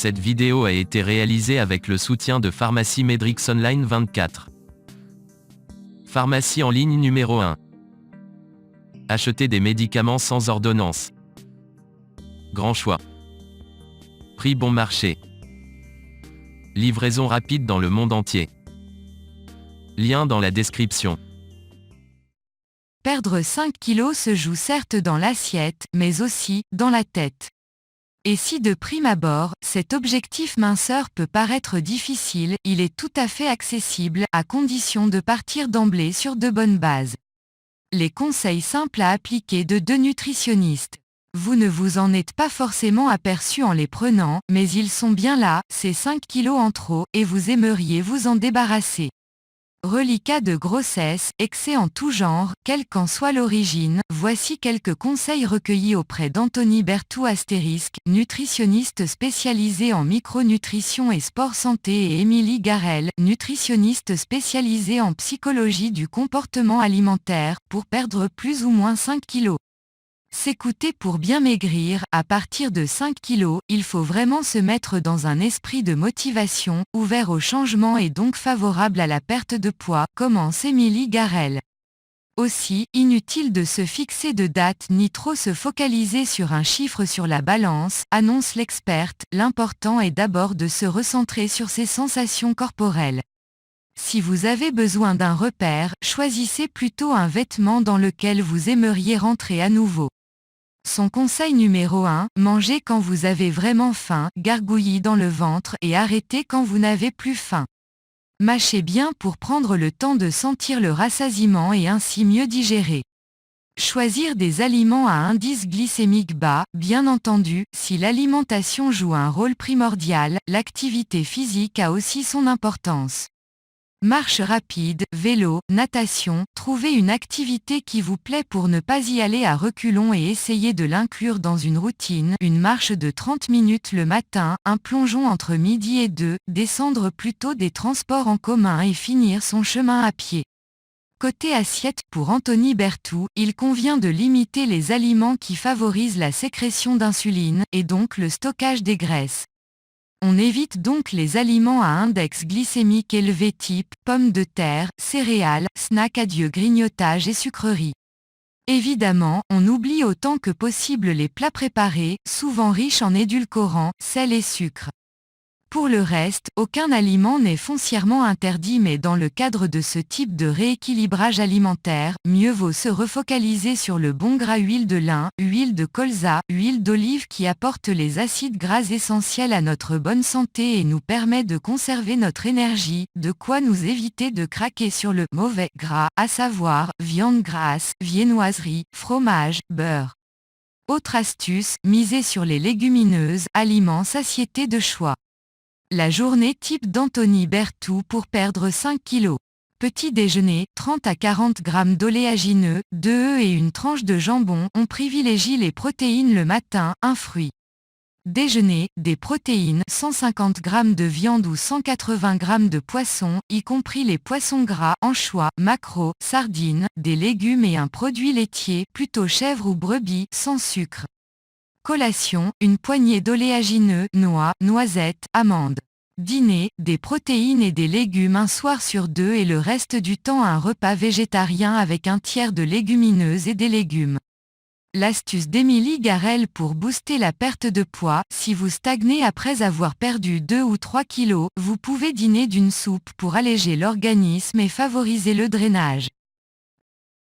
Cette vidéo a été réalisée avec le soutien de Pharmacie Medrix Online 24. Pharmacie en ligne numéro 1. Achetez des médicaments sans ordonnance. Grand choix. Prix bon marché. Livraison rapide dans le monde entier. Lien dans la description. Perdre 5 kilos se joue certes dans l'assiette, mais aussi dans la tête. Et si de prime abord, cet objectif minceur peut paraître difficile, il est tout à fait accessible, à condition de partir d'emblée sur de bonnes bases. Les conseils simples à appliquer de deux nutritionnistes. Vous ne vous en êtes pas forcément aperçu en les prenant, mais ils sont bien là, ces 5 kilos en trop, et vous aimeriez vous en débarrasser. Reliquats de grossesse, excès en tout genre, quelle qu'en soit l'origine, voici quelques conseils recueillis auprès d'Anthony Berthoud *, nutritionniste spécialisé en micronutrition et sport santé, et Émilie Garel, nutritionniste spécialisée en psychologie du comportement alimentaire, pour perdre plus ou moins 5 kilos. S'écouter pour bien maigrir, à partir de 5 kilos, il faut vraiment se mettre dans un esprit de motivation, ouvert au changement et donc favorable à la perte de poids, commence Émilie Garel. Aussi, inutile de se fixer de date ni trop se focaliser sur un chiffre sur la balance, annonce l'experte, l'important est d'abord de se recentrer sur ses sensations corporelles. Si vous avez besoin d'un repère, choisissez plutôt un vêtement dans lequel vous aimeriez rentrer à nouveau. Son conseil numéro 1, mangez quand vous avez vraiment faim, gargouillis dans le ventre et arrêtez quand vous n'avez plus faim. Mâchez bien pour prendre le temps de sentir le rassasiement et ainsi mieux digérer. Choisir des aliments à indice glycémique bas, bien entendu, si l'alimentation joue un rôle primordial, l'activité physique a aussi son importance. Marche rapide, vélo, natation, trouvez une activité qui vous plaît pour ne pas y aller à reculons et essayez de l'inclure dans une routine, une marche de 30 minutes le matin, un plongeon entre midi et 2, descendre plutôt des transports en commun et finir son chemin à pied. Côté assiette, pour Anthony Berthoud, il convient de limiter les aliments qui favorisent la sécrétion d'insuline, et donc le stockage des graisses. On évite donc les aliments à index glycémique élevé type pommes de terre, céréales, snacks adieu grignotage et sucreries. Évidemment, on oublie autant que possible les plats préparés, souvent riches en édulcorants, sel et sucre. Pour le reste, aucun aliment n'est foncièrement interdit, mais dans le cadre de ce type de rééquilibrage alimentaire, mieux vaut se refocaliser sur le bon gras: huile de lin, huile de colza, huile d'olive qui apporte les acides gras essentiels à notre bonne santé et nous permet de conserver notre énergie, de quoi nous éviter de craquer sur le mauvais gras, à savoir viande grasse, viennoiserie, fromage, beurre. Autre astuce, miser sur les légumineuses, aliments satiété de choix. La journée type d'Anthony Berthoud pour perdre 5 kilos. Petit déjeuner, 30 à 40 g d'oléagineux, 2 œufs et une tranche de jambon. On privilégie les protéines le matin, un fruit. Déjeuner, des protéines, 150 g de viande ou 180 g de poisson, y compris les poissons gras, anchois, maquereaux, sardines, des légumes et un produit laitier, plutôt chèvre ou brebis, sans sucre. Collation, une poignée d'oléagineux, noix, noisettes, amandes. Dîner, des protéines et des légumes un soir sur 2 et le reste du temps un repas végétarien avec un tiers de légumineuses et des légumes. L'astuce d'Émilie Garel pour booster la perte de poids: si vous stagnez après avoir perdu 2 ou 3 kilos, vous pouvez dîner d'une soupe pour alléger l'organisme et favoriser le drainage.